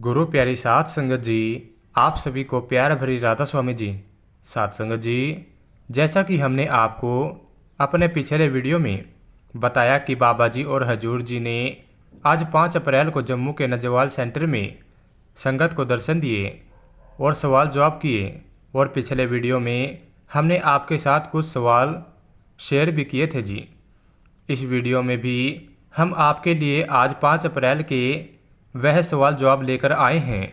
गुरु प्यारी साध संगत जी, आप सभी को प्यार भरी राधा स्वामी जी। साध संगत जी, जैसा कि हमने आपको अपने पिछले वीडियो में बताया कि बाबा जी और हजूर जी ने आज 5 अप्रैल को जम्मू के नजवाल सेंटर में संगत को दर्शन दिए और सवाल जवाब किए। और पिछले वीडियो में हमने आपके साथ कुछ सवाल शेयर भी किए थे जी। इस वीडियो में भी हम आपके लिए आज 5 अप्रैल के वह सवाल जवाब लेकर आए हैं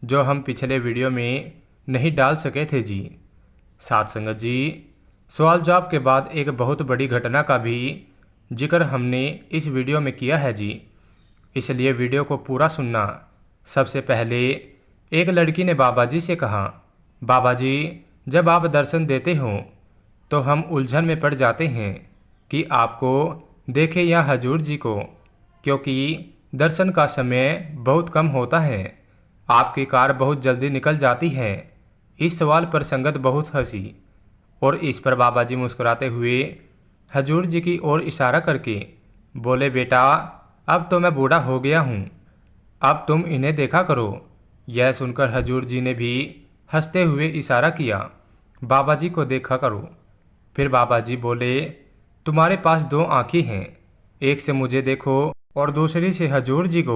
जो हम पिछले वीडियो में नहीं डाल सके थे जी। साथ संगत जी, सवाल जवाब के बाद एक बहुत बड़ी घटना का भी जिक्र हमने इस वीडियो में किया है जी, इसलिए वीडियो को पूरा सुनना। सबसे पहले एक लड़की ने बाबा जी से कहा, बाबा जी, जब आप दर्शन देते हो तो हम उलझन में पड़ जाते हैं कि आपको देखें या हजूर जी को, क्योंकि दर्शन का समय बहुत कम होता है। आपकी कार बहुत जल्दी निकल जाती है। इस सवाल पर संगत बहुत हंसी और इस पर बाबा जी मुस्कुराते हुए हजूर जी की ओर इशारा करके बोले, बेटा अब तो मैं बूढ़ा हो गया हूँ, अब तुम इन्हें देखा करो। यह सुनकर हजूर जी ने भी हंसते हुए इशारा किया, बाबा जी को देखा करो। फिर बाबा जी बोले, तुम्हारे पास 2 आँखें हैं, एक से मुझे देखो और दूसरी से हजूर जी को।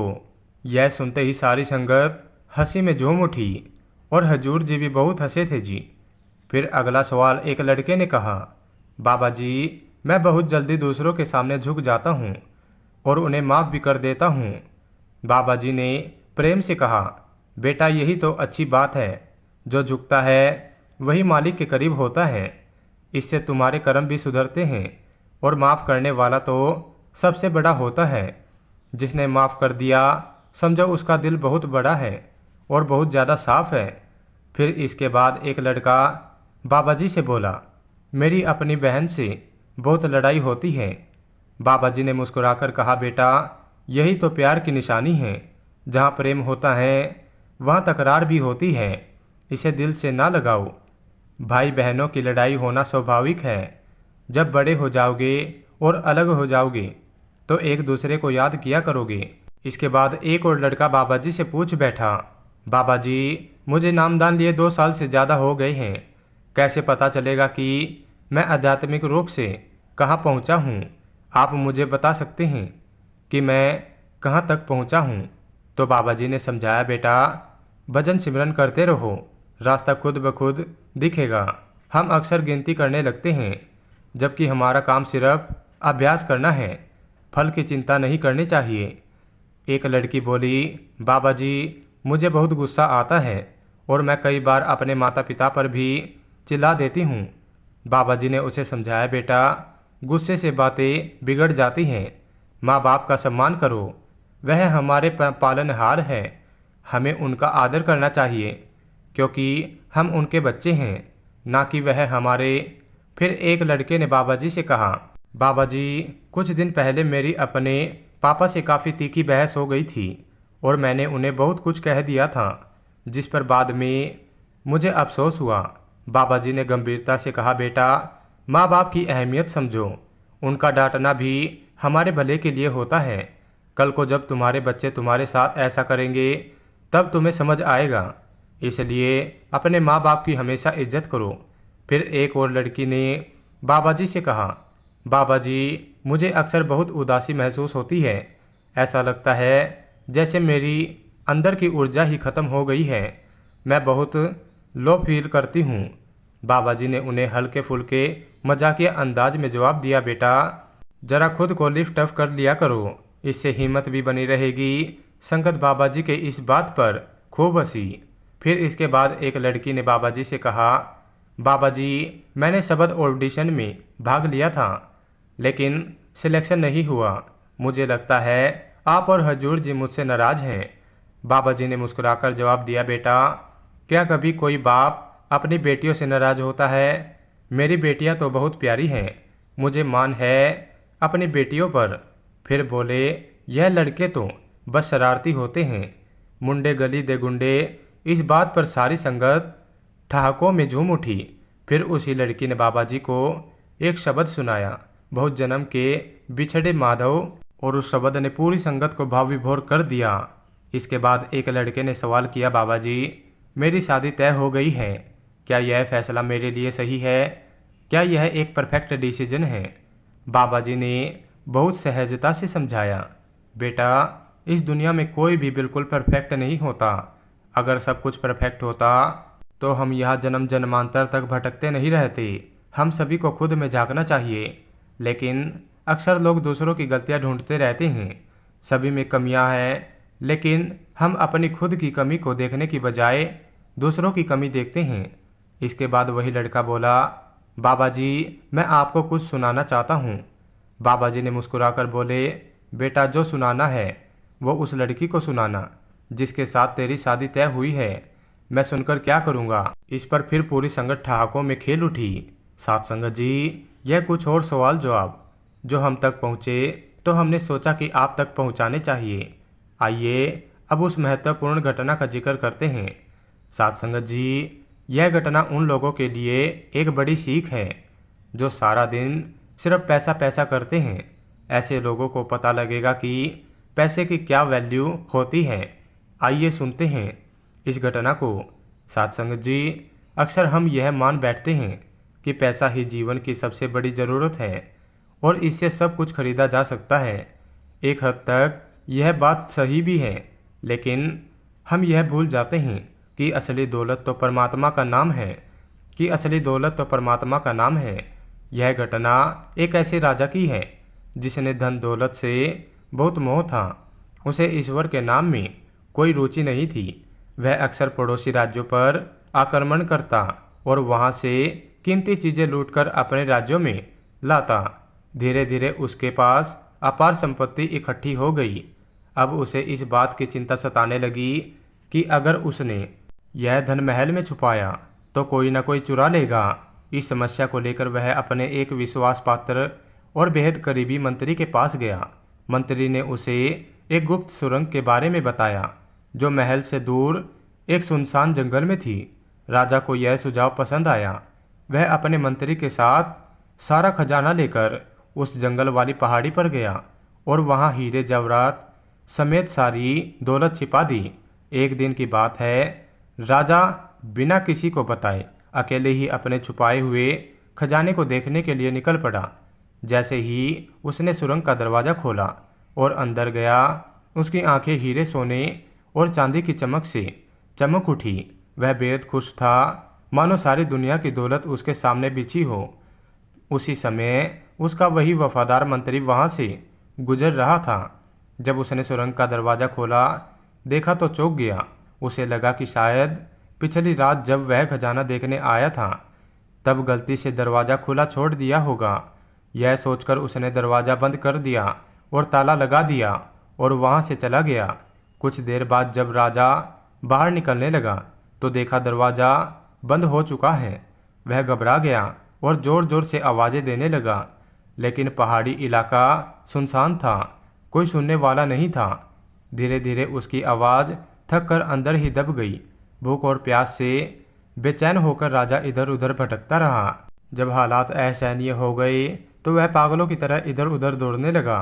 यह सुनते ही सारी संगत हंसी में झूम उठी और हजूर जी भी बहुत हंसे थे जी। फिर अगला सवाल एक लड़के ने कहा, बाबा जी, मैं बहुत जल्दी दूसरों के सामने झुक जाता हूँ और उन्हें माफ़ भी कर देता हूँ। बाबा जी ने प्रेम से कहा, बेटा यही तो अच्छी बात है, जो झुकता है वही मालिक के करीब होता है। इससे तुम्हारे कर्म भी सुधरते हैं और माफ़ करने वाला तो सबसे बड़ा होता है। जिसने माफ़ कर दिया समझो उसका दिल बहुत बड़ा है और बहुत ज़्यादा साफ है। फिर इसके बाद एक लड़का बाबा जी से बोला, मेरी अपनी बहन से बहुत लड़ाई होती है। बाबा जी ने मुस्कुराकर कहा, बेटा यही तो प्यार की निशानी है। जहाँ प्रेम होता है वहाँ तकरार भी होती है, इसे दिल से ना लगाओ। भाई बहनों की लड़ाई होना स्वाभाविक है। जब बड़े हो जाओगे और अलग हो जाओगे तो एक दूसरे को याद किया करोगे। इसके बाद एक और लड़का बाबा जी से पूछ बैठा, बाबा जी, मुझे नामदान लिए 2 साल से ज़्यादा हो गए हैं, कैसे पता चलेगा कि मैं आध्यात्मिक रूप से कहाँ पहुँचा हूँ? आप मुझे बता सकते हैं कि मैं कहाँ तक पहुँचा हूँ? तो बाबा जी ने समझाया, बेटा भजन सिमरन करते रहो, रास्ता खुद ब खुद दिखेगा। हम अक्सर गिनती करने लगते हैं, जबकि हमारा काम सिर्फ अभ्यास करना है, फल की चिंता नहीं करनी चाहिए। एक लड़की बोली, बाबा जी, मुझे बहुत गुस्सा आता है और मैं कई बार अपने माता पिता पर भी चिल्ला देती हूँ। बाबा जी ने उसे समझाया, बेटा गुस्से से बातें बिगड़ जाती हैं। माँ बाप का सम्मान करो, वह हमारे पालनहार हैं, हमें उनका आदर करना चाहिए क्योंकि हम उनके बच्चे हैं, ना कि वह हमारे। फिर एक लड़के ने बाबा जी से कहा, बाबा जी, कुछ दिन पहले मेरी अपने पापा से काफ़ी तीखी बहस हो गई थी और मैंने उन्हें बहुत कुछ कह दिया था, जिस पर बाद में मुझे अफसोस हुआ। बाबा जी ने गंभीरता से कहा, बेटा माँ बाप की अहमियत समझो, उनका डांटना भी हमारे भले के लिए होता है। कल को जब तुम्हारे बच्चे तुम्हारे साथ ऐसा करेंगे तब तुम्हें समझ आएगा, इसलिए अपने माँ बाप की हमेशा इज्जत करो। फिर एक और लड़की ने बाबा जी से कहा, बाबा जी, मुझे अक्सर बहुत उदासी महसूस होती है, ऐसा लगता है जैसे मेरी अंदर की ऊर्जा ही खत्म हो गई है, मैं बहुत लो फील करती हूँ। बाबा जी ने उन्हें हल्के फुल्के मजाकिया अंदाज में जवाब दिया, बेटा जरा खुद को लिफ्ट अप कर लिया करो, इससे हिम्मत भी बनी रहेगी। संगत बाबा जी के इस बात पर खूब हंसी। फिर इसके बाद एक लड़की ने बाबा जी से कहा, बाबा जी, मैंने शबद ऑडिशन में भाग लिया था लेकिन सिलेक्शन नहीं हुआ। मुझे लगता है आप और हजूर जी मुझसे नाराज़ हैं। बाबा जी ने मुस्कुराकर जवाब दिया, बेटा क्या कभी कोई बाप अपनी बेटियों से नाराज़ होता है? मेरी बेटियां तो बहुत प्यारी हैं, मुझे मान है अपनी बेटियों पर। फिर बोले, यह लड़के तो बस शरारती होते हैं, मुंडे गली दे गुंडे। इस बात पर सारी संगत ठहाकों में झूम उठी। फिर उसी लड़की ने बाबा जी को एक शब्द सुनाया, बहुत जन्म के बिछड़े माधव, और उस शब्द ने पूरी संगत को भाव विभोर कर दिया। इसके बाद एक लड़के ने सवाल किया, बाबा जी मेरी शादी तय हो गई है, क्या यह फैसला मेरे लिए सही है? क्या यह एक परफेक्ट डिसीजन है? बाबा जी ने बहुत सहजता से समझाया, बेटा इस दुनिया में कोई भी बिल्कुल परफेक्ट नहीं होता। अगर सब कुछ परफेक्ट होता तो हम यहाँ जन्म जन्मांतर तक भटकते नहीं रहते। हम सभी को खुद में झांकना चाहिए, लेकिन अक्सर लोग दूसरों की गलतियाँ ढूंढते रहते हैं। सभी में कमियां हैं, लेकिन हम अपनी खुद की कमी को देखने की बजाय दूसरों की कमी देखते हैं। इसके बाद वही लड़का बोला, बाबा जी मैं आपको कुछ सुनाना चाहता हूँ। बाबा जी ने मुस्कुराकर बोले, बेटा जो सुनाना है वो उस लड़की को सुनाना जिसके साथ तेरी शादी तय हुई है। मैं सुनकर क्या करूँगा? इस पर फिर पूरी संगत ठहाकों में खेल उठी। साथ संगत जी, यह कुछ और सवाल जवाब जो हम तक पहुँचे तो हमने सोचा कि आप तक पहुँचाने चाहिए। आइए अब उस महत्वपूर्ण घटना का जिक्र करते हैं। साथ संगत जी, यह घटना उन लोगों के लिए एक बड़ी सीख है जो सारा दिन सिर्फ पैसा पैसा करते हैं। ऐसे लोगों को पता लगेगा कि पैसे की क्या वैल्यू होती है। आइए सुनते हैं इस घटना को। साथ संगत जी, अक्सर हम यह मान बैठते हैं कि पैसा ही जीवन की सबसे बड़ी ज़रूरत है और इससे सब कुछ खरीदा जा सकता है। एक हद तक यह बात सही भी है, लेकिन हम यह भूल जाते हैं कि असली दौलत तो परमात्मा का नाम है। यह घटना एक ऐसे राजा की है जिसने धन दौलत से बहुत मोह था। उसे ईश्वर के नाम में कोई रुचि नहीं थी। वह अक्सर पड़ोसी राज्यों पर आक्रमण करता और वहां से कीमती चीज़ें लूटकर अपने राज्यों में लाता। धीरे धीरे उसके पास अपार संपत्ति इकट्ठी हो गई। अब उसे इस बात की चिंता सताने लगी कि अगर उसने यह धन महल में छुपाया तो कोई न कोई चुरा लेगा। इस समस्या को लेकर वह अपने एक विश्वास पात्र और बेहद करीबी मंत्री के पास गया। मंत्री ने उसे एक गुप्त सुरंग के बारे में बताया जो महल से दूर एक सुनसान जंगल में थी। राजा को यह सुझाव पसंद आया। वह अपने मंत्री के साथ सारा खजाना लेकर उस जंगल वाली पहाड़ी पर गया और वहां हीरे जवाहरात समेत सारी दौलत छिपा दी। एक दिन की बात है, राजा बिना किसी को बताए अकेले ही अपने छुपाए हुए खजाने को देखने के लिए निकल पड़ा। जैसे ही उसने सुरंग का दरवाज़ा खोला और अंदर गया, उसकी आंखें हीरे सोने और चांदी की चमक से चमक उठी। वह बेहद खुश था, मानो सारी दुनिया की दौलत उसके सामने बिछी हो। उसी समय उसका वही वफादार मंत्री वहां से गुजर रहा था। जब उसने सुरंग का दरवाज़ा खोला, देखा तो चौंक गया। उसे लगा कि शायद पिछली रात जब वह खजाना देखने आया था तब गलती से दरवाज़ा खुला छोड़ दिया होगा। यह सोचकर उसने दरवाज़ा बंद कर दिया और ताला लगा दिया और वहां से चला गया। कुछ देर बाद जब राजा बाहर निकलने लगा तो देखा दरवाज़ा बंद हो चुका है। वह घबरा गया और ज़ोर ज़ोर से आवाज़ें देने लगा, लेकिन पहाड़ी इलाका सुनसान था, कोई सुनने वाला नहीं था। धीरे धीरे उसकी आवाज़ थक कर अंदर ही दब गई। भूख और प्यास से बेचैन होकर राजा इधर उधर भटकता रहा। जब हालात असहनीय हो गए तो वह पागलों की तरह इधर उधर दौड़ने लगा।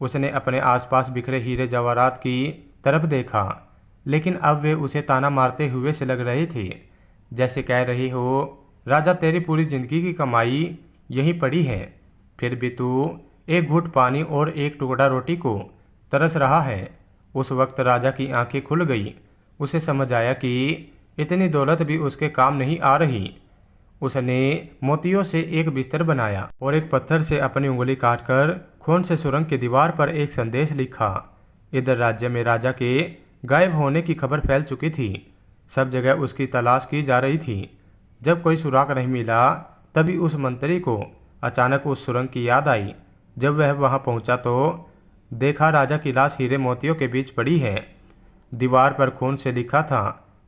उसने अपने आसपास बिखरे हीरे जवाहरात की तरफ देखा, लेकिन अब वे उसे ताना मारते हुए से लग रहे थे, जैसे कह रही हो, राजा तेरी पूरी जिंदगी की कमाई यहीं पड़ी है, फिर भी तू एक घूंट पानी और एक टुकड़ा रोटी को तरस रहा है। उस वक्त राजा की आंखें खुल गई। उसे समझ आया कि इतनी दौलत भी उसके काम नहीं आ रही। उसने मोतियों से एक बिस्तर बनाया और एक पत्थर से अपनी उंगली काटकर खून से सुरंग की दीवार पर एक संदेश लिखा। इधर राज्य में राजा के गायब होने की खबर फैल चुकी थी। सब जगह उसकी तलाश की जा रही थी। जब कोई सुराग नहीं मिला तभी उस मंत्री को अचानक उस सुरंग की याद आई। जब वह वहां पहुंचा तो देखा राजा की लाश हीरे मोतियों के बीच पड़ी है। दीवार पर खून से लिखा था,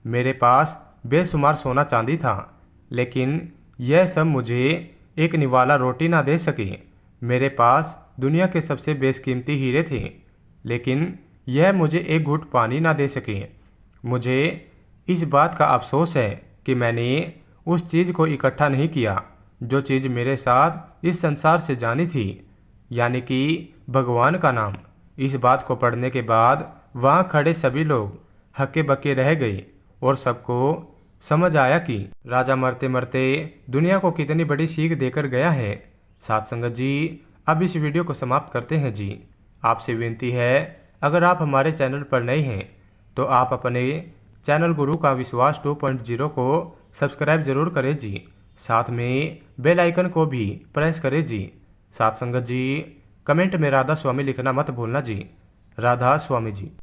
मेरे पास बेशुमार सोना चांदी था, लेकिन यह सब मुझे एक निवाला रोटी ना दे सके। मेरे पास दुनिया के सबसे बेशकीमती हीरे थे, लेकिन यह मुझे एक घूंट पानी ना दे सके। मुझे इस बात का अफसोस है कि मैंने उस चीज़ को इकट्ठा नहीं किया जो चीज़ मेरे साथ इस संसार से जानी थी, यानी कि भगवान का नाम। इस बात को पढ़ने के बाद वहाँ खड़े सभी लोग हक्के बक्के रह गए और सबको समझ आया कि राजा मरते मरते दुनिया को कितनी बड़ी सीख देकर गया है। साथ संगत जी, अब इस वीडियो को समाप्त करते हैं जी। आपसे विनती है, अगर आप हमारे चैनल पर नए हैं तो आप अपने चैनल गुरु का विश्वास 2.0 को सब्सक्राइब जरूर करें जी। साथ में बेल आइकन को भी प्रेस करें जी। साथ संगत जी, कमेंट में राधा स्वामी लिखना मत भूलना जी। राधा स्वामी जी।